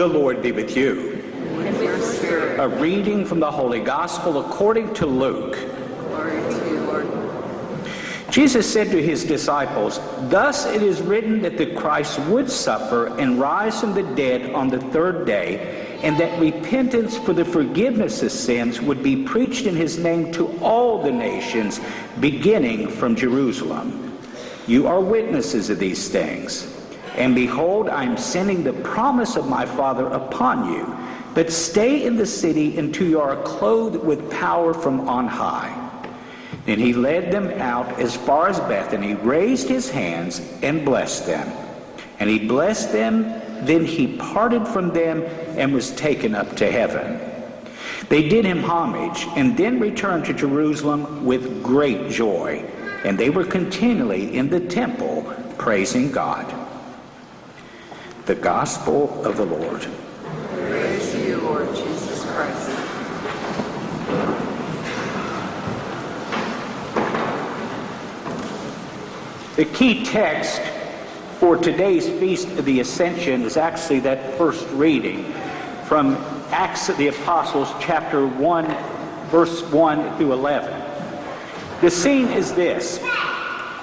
The Lord be with you. And with your spirit. A reading from the Holy Gospel according to Luke. Glory to you, Lord. Jesus said to his disciples, "Thus it is written that the Christ would suffer and rise from the dead on the third day, and that repentance for the forgiveness of sins would be preached in his name to all the nations, beginning from Jerusalem. You are witnesses of these things. And behold, I am sending the promise of my Father upon you. But stay in the city until you are clothed with power from on high." And he led them out as far as Bethany, raised his hands, and blessed them. And he blessed them, then he parted from them and was taken up to heaven. They did him homage, and then returned to Jerusalem with great joy. And they were continually in the temple, praising God. The Gospel of the Lord. Praise to you, Lord Jesus Christ. The key text for today's Feast of the Ascension is actually that first reading from Acts of the Apostles, chapter 1, verse 1 through 11. The scene is this.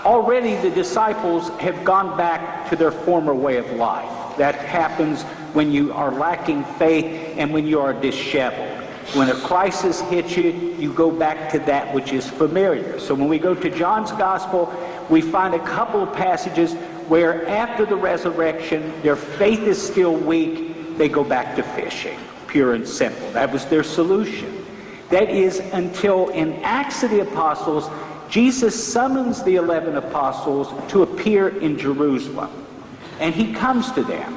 Already the disciples have gone back to their former way of life. That happens when you are lacking faith and when you are disheveled. When a crisis hits you, you go back to that which is familiar. So when we go to John's Gospel, we find a couple of passages where after the resurrection, their faith is still weak, they go back to fishing, pure and simple. That was their solution. That is until in Acts of the Apostles, Jesus summons the 11 apostles to appear in Jerusalem. And he comes to them,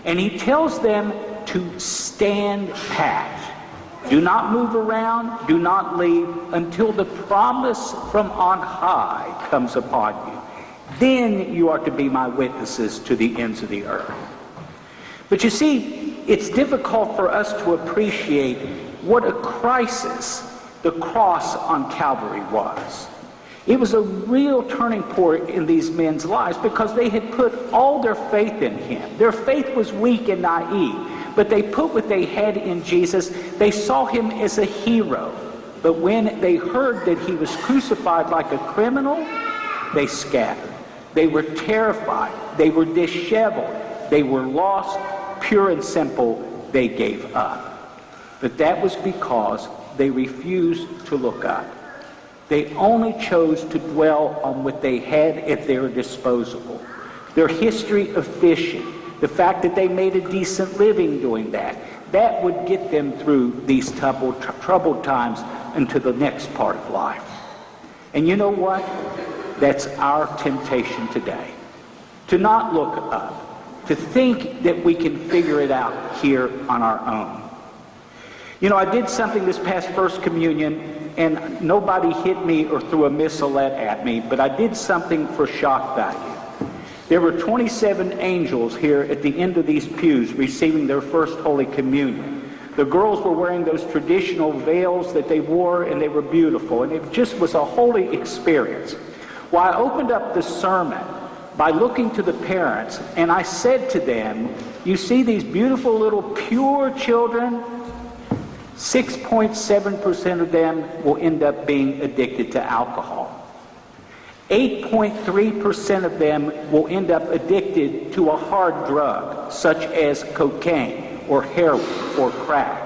and he tells them to stand pat. Do not move around, do not leave until the promise from on high comes upon you. Then you are to be my witnesses to the ends of the earth. But you see, it's difficult for us to appreciate what a crisis the cross on Calvary was. It was a real turning point in these men's lives because they had put all their faith in him. Their faith was weak and naive, but they put what they had in Jesus. They saw him as a hero. But when they heard that he was crucified like a criminal, they scattered. They were terrified. They were disheveled. They were lost, pure and simple. They gave up. But that was because they refused to look up. They only chose to dwell on what they had at their disposal. Their history of fishing, the fact that they made a decent living doing that, that would get them through these troubled times into the next part of life. And you know what? That's our temptation today. To not look up, to think that we can figure it out here on our own. You know, I did something this past First Communion, and nobody hit me or threw a missilette at me, but I did something for shock value. There were 27 angels here at the end of these pews receiving their first Holy Communion. The girls were wearing those traditional veils that they wore, and they were beautiful, and it just was a holy experience. Well, I opened up the sermon by looking to the parents, and I said to them, you see these beautiful little pure children? 6.7% of them will end up being addicted to alcohol. 8.3% of them will end up addicted to a hard drug, such as cocaine or heroin or crack.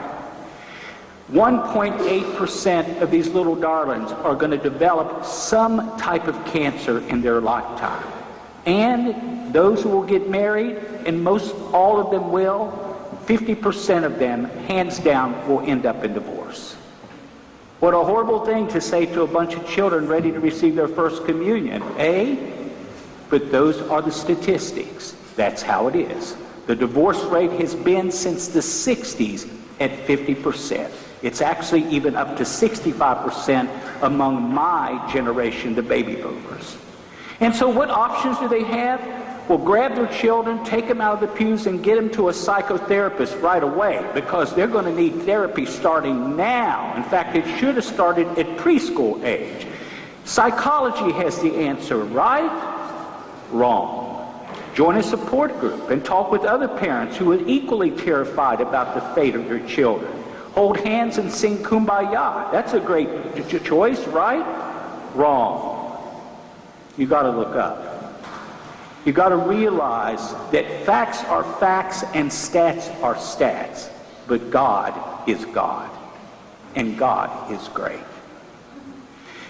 1.8% of these little darlings are going to develop some type of cancer in their lifetime. And those who will get married, and most all of them will, 50% of them, hands down, will end up in divorce. What a horrible thing to say to a bunch of children ready to receive their first communion, eh? But those are the statistics. That's how it is. The divorce rate has been since the 60s at 50%. It's actually even up to 65% among my generation, the baby boomers. And so what options do they have? Well, grab their children, take them out of the pews, and get them to a psychotherapist right away, because they're going to need therapy starting now. In fact, it should have started at preschool age. Psychology has the answer, right? Wrong. Join a support group and talk with other parents who are equally terrified about the fate of their children. Hold hands and sing Kumbaya. That's a great choice, right? Wrong. You got to look up. You got to realize that facts are facts and stats are stats. But God is God. And God is great.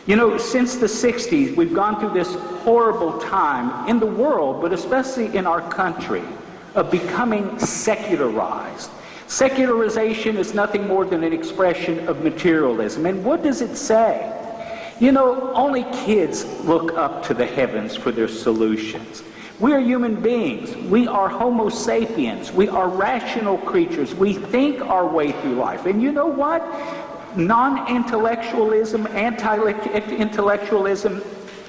You know, since the 60s, we've gone through this horrible time in the world, but especially in our country, of becoming secularized. Secularization is nothing more than an expression of materialism. And what does it say? You know, only kids look up to the heavens for their solutions. We are human beings. We are Homo sapiens. We are rational creatures. We think our way through life. And you know what? Non-intellectualism, anti-intellectualism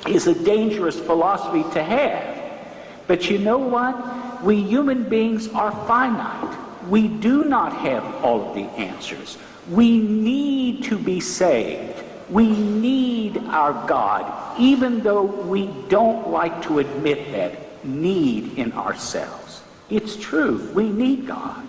is a dangerous philosophy to have. But you know what? We human beings are finite. We do not have all of the answers. We need to be saved. We need our God, even though we don't like to admit that need in ourselves. It's true. We need God.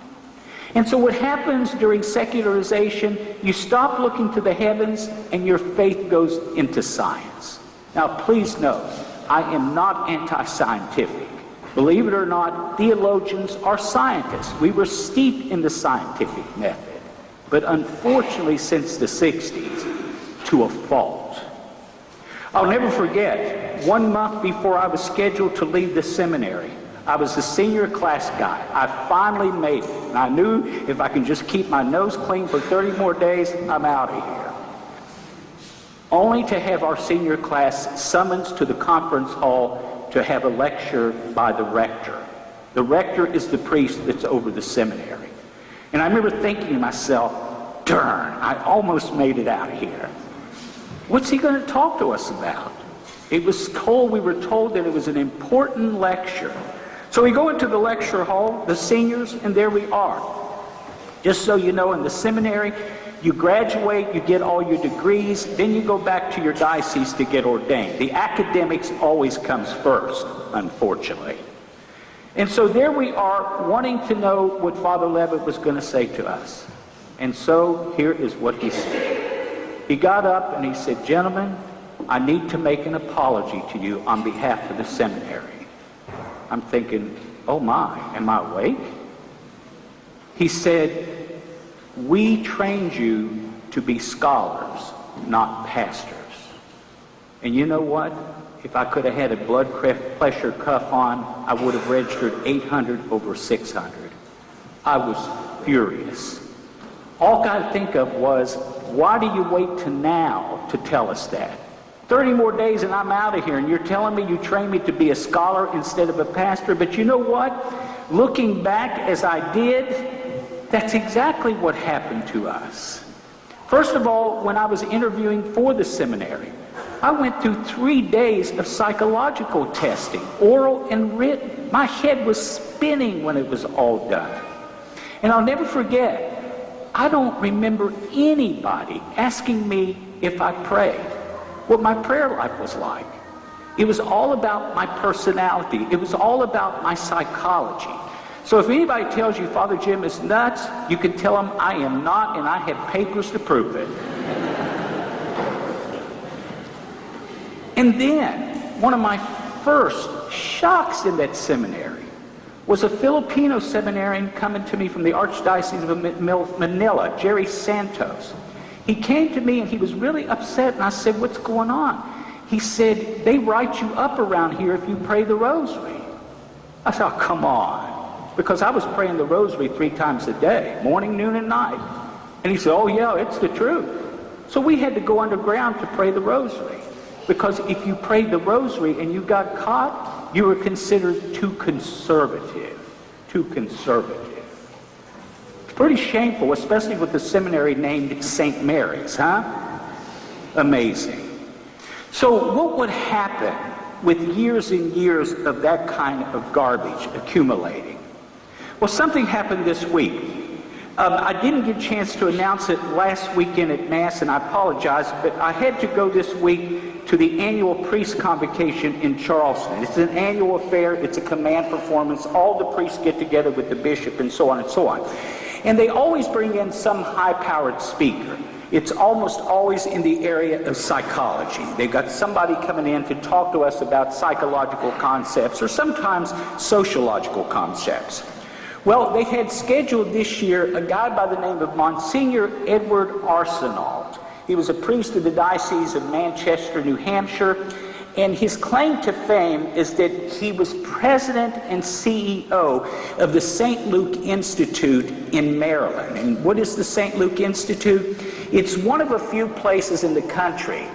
And so what happens during secularization, you stop looking to the heavens and your faith goes into science. Now, please note, I am not anti-scientific. Believe it or not, theologians are scientists. We were steeped in the scientific method. But unfortunately, since the 60s, to a fault. I'll never forget, 1 month before I was scheduled to leave the seminary, I was the senior class guy. I finally made it. And I knew if I can just keep my nose clean for 30 more days, I'm out of here. Only to have our senior class summoned to the conference hall to have a lecture by the rector. The rector is the priest that's over the seminary. And I remember thinking to myself, darn, I almost made it out of here. What's he going to talk to us about? We were told that it was an important lecture. So we go into the lecture hall, the seniors, and there we are. Just so you know, in the seminary, you graduate, you get all your degrees, then you go back to your diocese to get ordained. The academics always comes first, unfortunately. And so there we are, wanting to know what Father Levitt was going to say to us. And so here is what he said. He got up and he said, "Gentlemen, I need to make an apology to you on behalf of the seminary." I'm thinking, oh my, am I awake? He said, "We trained you to be scholars, not pastors." And you know what? If I could have had a blood pressure cuff on, I would have registered 800 over 600. I was furious. All I could think of was, why do you wait to now to tell us that? 30 more days and I'm out of here, and you're telling me you trained me to be a scholar instead of a pastor? But you know what? Looking back as I did, that's exactly what happened to us. First of all, when I was interviewing for the seminary, I went through 3 days of psychological testing, oral and written. My head was spinning when it was all done. And I'll never forget, I don't remember anybody asking me if I prayed, what my prayer life was like. It was all about my personality. It was all about my psychology. So if anybody tells you Father Jim is nuts, you can tell them I am not, and I have papers to prove it. And then, one of my first shocks in that seminary was a Filipino seminarian coming to me from the Archdiocese of Manila, Jerry Santos. He came to me and he was really upset, and I said, "What's going on?" He said, "They write you up around here if you pray the rosary." I said, "Oh, come on." Because I was praying the rosary 3 times a day, morning, noon, and night. And he said, "Oh yeah, it's the truth." So we had to go underground to pray the rosary. Because if you prayed the rosary and you got caught, you were considered too conservative. Too conservative. It's pretty shameful, especially with the seminary named St. Mary's, huh? Amazing. So what would happen with years and years of that kind of garbage accumulating? Well, something happened this week. I didn't get a chance to announce it last weekend at Mass, and I apologize, but I had to go this week to the annual priest convocation in Charleston. It's an annual affair. It's a command performance. All the priests get together with the bishop and so on and so on. And they always bring in some high-powered speaker. It's almost always in the area of psychology. They've got somebody coming in to talk to us about psychological concepts or sometimes sociological concepts. Well, they had scheduled this year a guy by the name of Monsignor Edward Arsenault. He was a priest of the Diocese of Manchester, New Hampshire, and his claim to fame is that he was president and CEO of the St. Luke Institute in Maryland. And what is the St. Luke Institute? It's one of a few places in the country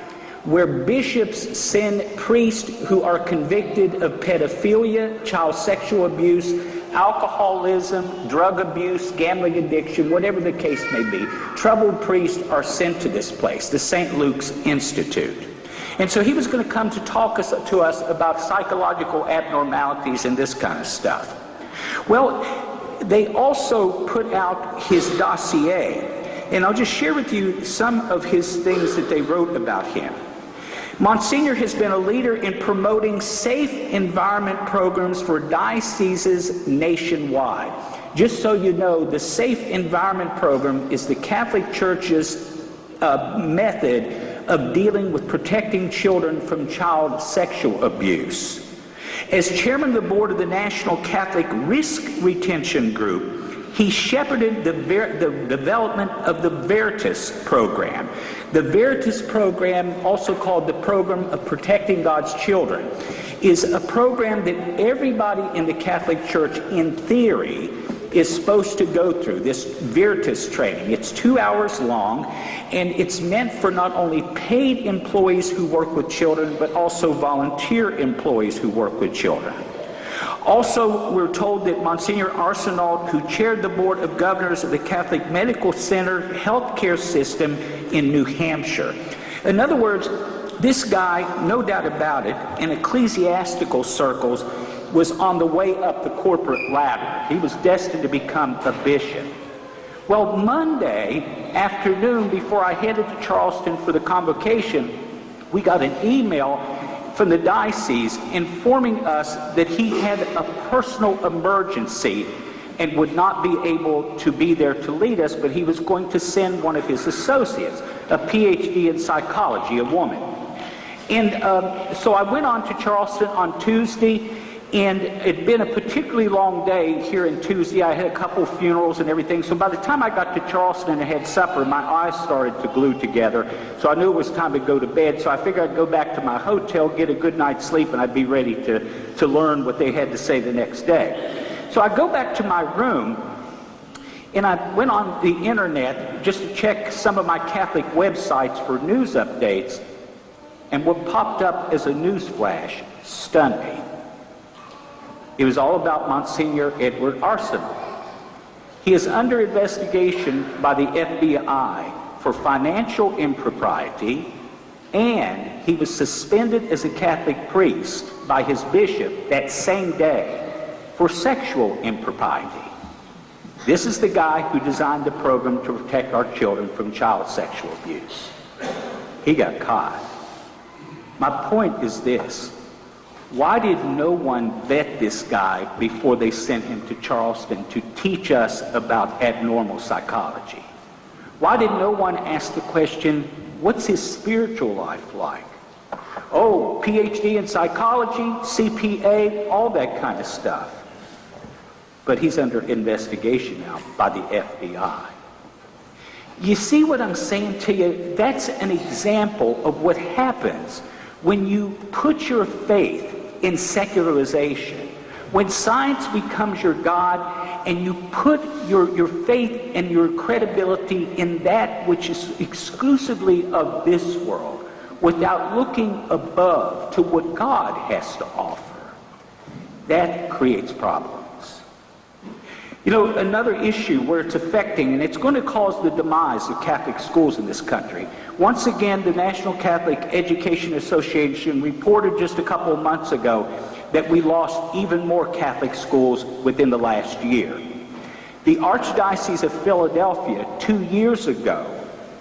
where bishops send priests who are convicted of pedophilia, child sexual abuse, alcoholism, drug abuse, gambling addiction, whatever the case may be. Troubled priests are sent to this place, the St. Luke's Institute. And so he was going to come to talk to us about psychological abnormalities and this kind of stuff. Well, they also put out his dossier, and I'll just share with you some of his things that they wrote about him. Monsignor has been a leader in promoting safe environment programs for dioceses nationwide. Just so you know, the Safe Environment Program is the Catholic Church's method of dealing with protecting children from child sexual abuse. As chairman of the board of the National Catholic Risk Retention Group, he shepherded the development of the Veritas program. The Veritas program, also called the Program of Protecting God's Children, is a program that everybody in the Catholic Church, in theory, is supposed to go through, this Veritas training. It's 2 hours long, and it's meant for not only paid employees who work with children, but also volunteer employees who work with children. Also, we're told that Monsignor Arsenault, who chaired the Board of Governors of the Catholic Medical Center healthcare system in New Hampshire. In other words, this guy, no doubt about it, in ecclesiastical circles, was on the way up the corporate ladder. He was destined to become a bishop. Well, Monday afternoon, before I headed to Charleston for the convocation, we got an email from the diocese informing us that he had a personal emergency and would not be able to be there to lead us, but he was going to send one of his associates, a PhD in psychology, a woman. And so I went on to Charleston on Tuesday, and it'd been a particularly long day here in Tuesday. I had a couple funerals and everything. So by the time I got to Charleston and had supper, my eyes started to glue together. So I knew it was time to go to bed. So I figured I'd go back to my hotel, get a good night's sleep, and I'd be ready to learn what they had to say the next day. So I go back to my room, and I went on the internet just to check some of my Catholic websites for news updates. And what popped up as a news flash stunned me. It was all about Monsignor Edward Arsenault. He is under investigation by the FBI for financial impropriety, and he was suspended as a Catholic priest by his bishop that same day for sexual impropriety. This is the guy who designed the program to protect our children from child sexual abuse. He got caught. My point is this. Why did no one vet this guy before they sent him to Charleston to teach us about abnormal psychology? Why did no one ask the question, what's his spiritual life like? Oh, PhD in psychology, CPA, all that kind of stuff. But he's under investigation now by the FBI. You see what I'm saying to you? That's an example of what happens when you put your faith in secularization. When science becomes your God and you put your faith and your credibility in that which is exclusively of this world without looking above to what God has to offer, that creates problems. You know, another issue where it's affecting, and it's going to cause the demise of Catholic schools in this country. Once again, the National Catholic Education Association reported just a couple of months ago that we lost even more Catholic schools within the last year. The Archdiocese of Philadelphia 2 years ago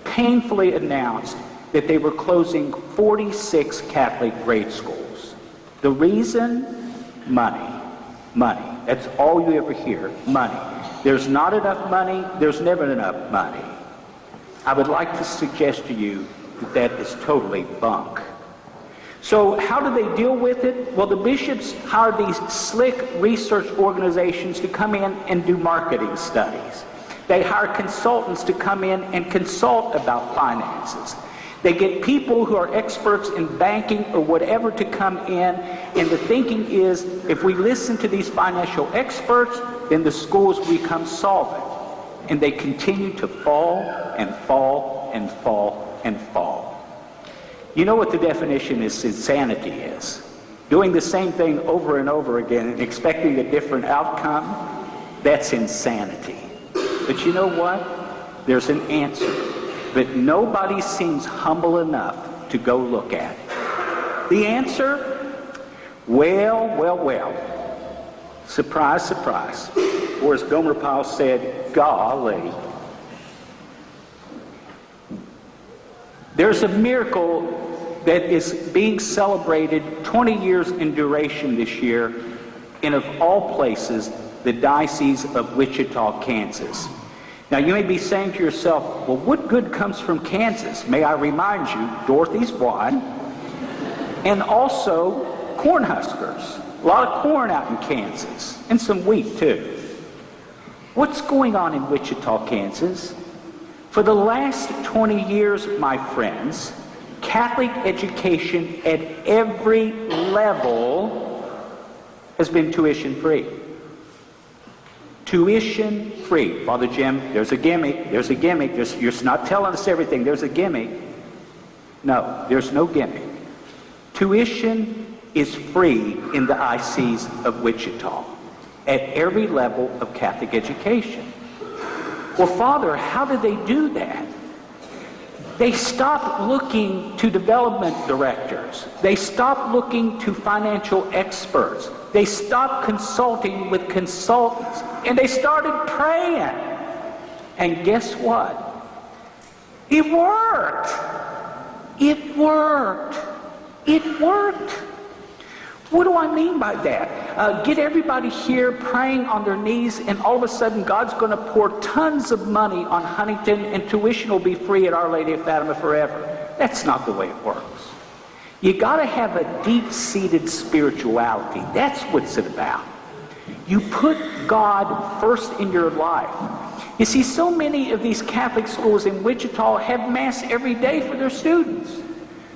painfully announced that they were closing 46 Catholic grade schools. The reason? Money. Money. That's all you ever hear. Money. There's not enough money. There's never enough money. I would like to suggest to you that that is totally bunk. So how do they deal with it? Well, the bishops hire these slick research organizations to come in and do marketing studies. They hire consultants to come in and consult about finances. They get people who are experts in banking or whatever to come in, and the thinking is, if we listen to these financial experts, then the schools become solvent. And they continue to fall and fall and fall and fall. You know what the definition of insanity is? Doing the same thing over and over again and expecting a different outcome, that's insanity. But you know what? There's an answer. But nobody seems humble enough to go look at it. The answer? Well. Surprise, surprise. Or as Gomer Pyle said, golly. There's a miracle that is being celebrated 20 years in duration this year in, of all places, the Diocese of Wichita, Kansas. Now you may be saying to yourself, well, what good comes from Kansas? May I remind you, Dorothy's one, and also corn huskers. A lot of corn out in Kansas, and some wheat too. What's going on in Wichita, Kansas? For the last 20 years, my friends, Catholic education at every level has been tuition free. Tuition free. Father Jim, there's a gimmick. You're not telling us everything. There's a gimmick. No, there's no gimmick. Tuition is free in the Diocese of Wichita at every level of Catholic education. Well, Father, how do they do that? They stop looking to development directors. They stop looking to financial experts. They stopped consulting with consultants. And they started praying. And guess what? It worked. It worked. It worked. What do I mean by that? Get everybody here praying on their knees, and all of a sudden God's going to pour tons of money on Huntington, and tuition will be free at Our Lady of Fatima forever. That's not the way it works. You got to have a deep-seated spirituality. That's what's it about. You put God first in your life. You see, so many of these Catholic schools in Wichita have Mass every day for their students.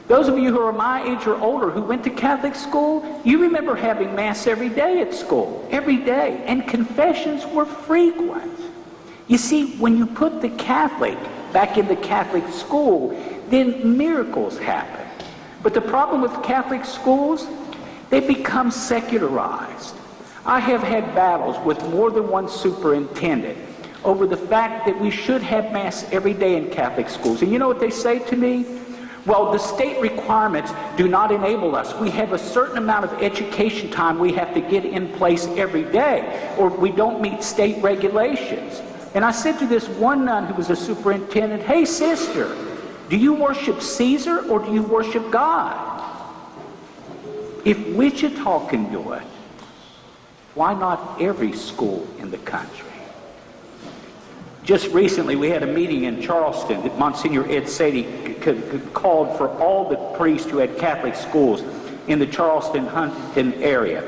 Those of you who are my age or older who went to Catholic school, you remember having Mass every day at school, every day, and confessions were frequent. You see, when you put the Catholic back in the Catholic school, then miracles happen. But the problem with Catholic schools, they become secularized. I have had battles with more than one superintendent over the fact that we should have Mass every day in Catholic schools. And you know what they say to me? Well, the state requirements do not enable us. We have a certain amount of education time we have to get in place every day, or we don't meet state regulations. And I said to this one nun who was a superintendent, hey, sister, do you worship Caesar or do you worship God? If Wichita can do it, why not every school in the country? Just recently, we had a meeting in Charleston that Monsignor Ed Sadie called for all the priests who had Catholic schools in the Charleston, Huntington area.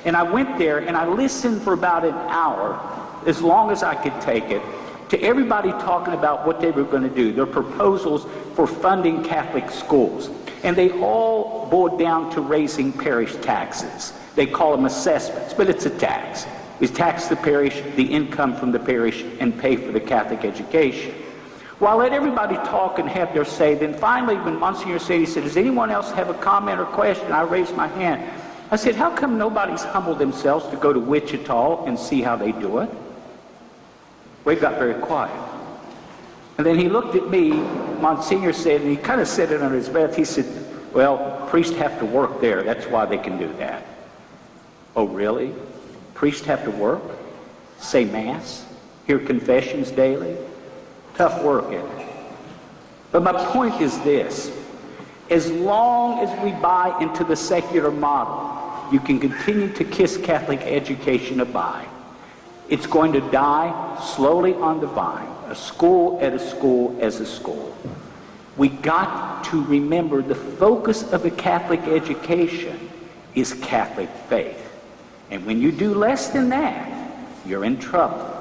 And I went there and I listened for about an hour, as long as I could take it, to everybody talking about what they were going to do, their proposals for funding Catholic schools. And they all boiled down to raising parish taxes. They call them assessments, but it's a tax. We tax the parish, the income from the parish, and pay for the Catholic education. Well, I let everybody talk and have their say. Then finally, when Monsignor Sadie said, does anyone else have a comment or question? I raised my hand. I said, how come nobody's humbled themselves to go to Wichita and see how they do it? We got very quiet. And then he looked at me, Monsignor said, and he kind of said it under his breath. He said, well, priests have to work there. That's why they can do that. Oh, really? Priests have to work, say Mass, hear confessions daily. Tough work, isn't it? But my point is this. As long as we buy into the secular model, you can continue to kiss Catholic education goodbye. It's going to die slowly on the vine, a school at a school as a school. We got to remember the focus of a Catholic education is Catholic faith. And when you do less than that, you're in trouble.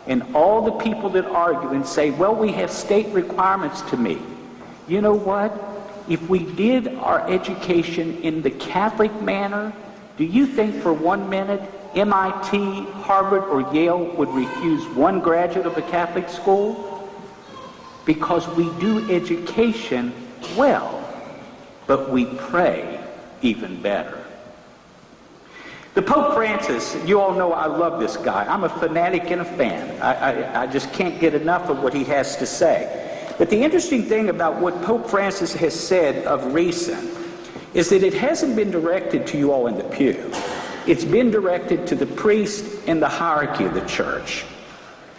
And all the people that argue and say, well, we have state requirements to meet. You know what? If we did our education in the Catholic manner, do you think for 1 minute MIT, Harvard, or Yale would refuse one graduate of a Catholic school? Because we do education well, but we pray even better. The Pope Francis, you all know I love this guy. I'm a fanatic and a fan. I just can't get enough of what he has to say. But the interesting thing about what Pope Francis has said of recent is that it hasn't been directed to you all in the pew. It's been directed to the priest and the hierarchy of the church.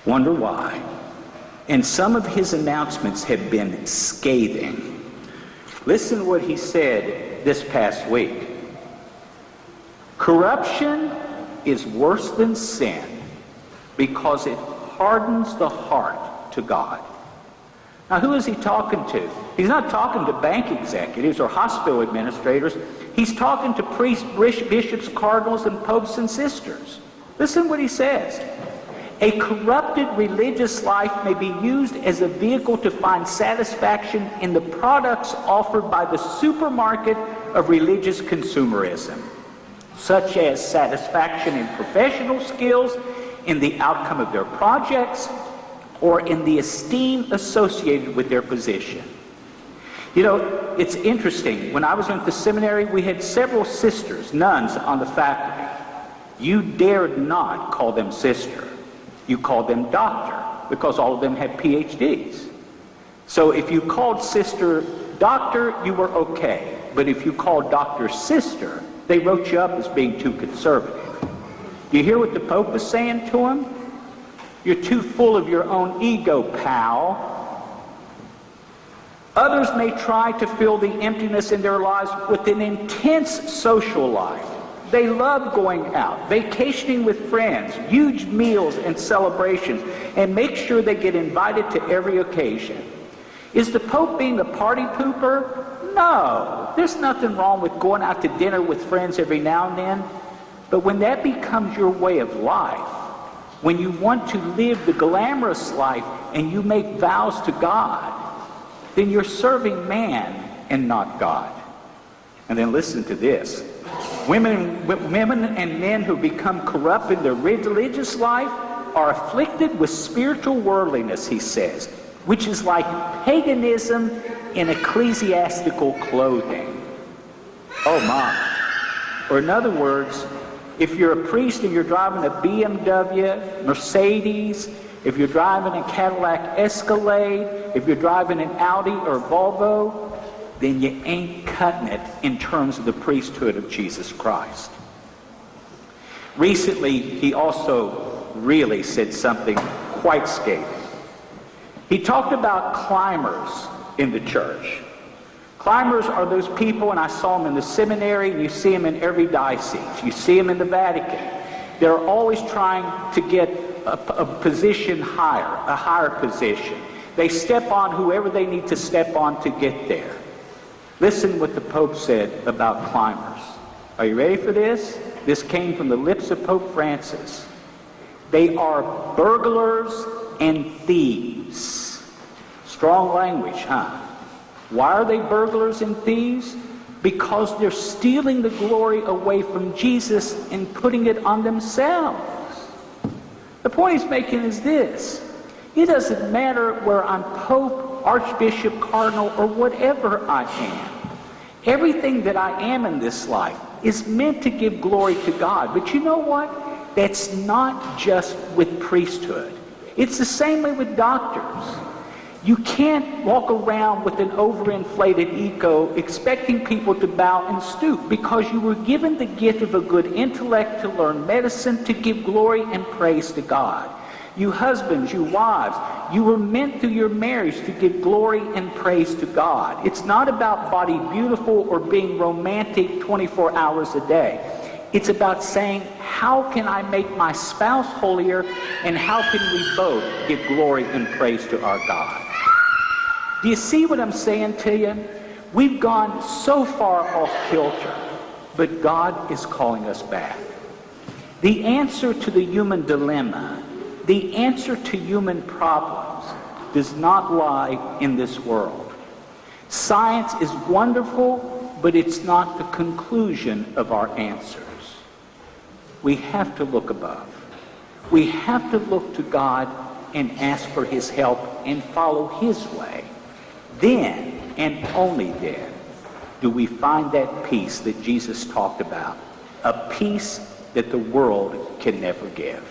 Wonder why? And some of his announcements have been scathing. Listen to what he said this past week. Corruption is worse than sin because it hardens the heart to God. Now, who is he talking to? He's not talking to bank executives or hospital administrators. He's talking to priests, bishops, cardinals, and popes and sisters. Listen what he says. A corrupted religious life may be used as a vehicle to find satisfaction in the products offered by the supermarket of religious consumerism, such as satisfaction in professional skills, in the outcome of their projects, or in the esteem associated with their position. You know, it's interesting. When I was at the seminary, we had several sisters, nuns, on the faculty. You dared not call them sister. You called them doctor, because all of them had PhDs. So if you called sister doctor, you were okay. But if you called doctor sister, they wrote you up as being too conservative. You hear what the Pope is saying to him? You're too full of your own ego, pal. Others may try to fill the emptiness in their lives with an intense social life. They love going out, vacationing with friends, huge meals and celebrations, and make sure they get invited to every occasion. Is the Pope being a party pooper? No. There's nothing wrong with going out to dinner with friends every now and then. But when that becomes your way of life, when you want to live the glamorous life and you make vows to God, then you're serving man and not God. And then listen to this. Women and men who become corrupt in their religious life are afflicted with spiritual worldliness, he says, which is like paganism in ecclesiastical clothing. Oh my. Or in other words, if you're a priest and you're driving a BMW, Mercedes, if you're driving a Cadillac Escalade, if you're driving an Audi or Volvo, then you ain't cutting it in terms of the priesthood of Jesus Christ. Recently, he also really said something quite scathing. He talked about climbers in the church. Climbers are those people, and I saw them in the seminary, and you see them in every diocese. You see them in the Vatican. They're always trying to get a position higher, a higher position. They step on whoever they need to step on to get there. Listen what the Pope said about climbers. Are you ready for this? This came from the lips of Pope Francis. They are burglars and thieves. Strong language, huh? Why are they burglars and thieves? Because they're stealing the glory away from Jesus and putting it on themselves. The point he's making is this. It doesn't matter where I'm Pope, Archbishop, Cardinal, or whatever I am. Everything that I am in this life is meant to give glory to God. But you know what? That's not just with priesthood. It's the same way with doctors. You can't walk around with an overinflated ego expecting people to bow and stoop, because you were given the gift of a good intellect to learn medicine to give glory and praise to God. You husbands, you wives, You were meant through your marriage to give glory and praise to God. It's not about body beautiful or being romantic 24 hours a day. It's about saying, how can I make my spouse holier, and how can we both give glory and praise to our God? Do you see what I'm saying to you? We've gone so far off kilter, but God is calling us back. The answer to the human dilemma, the answer to human problems, does not lie in this world. Science is wonderful, but it's not the conclusion of our answers. We have to look above. We have to look to God and ask for his help and follow his way. Then, and only then, do we find that peace that Jesus talked about, a peace that the world can never give.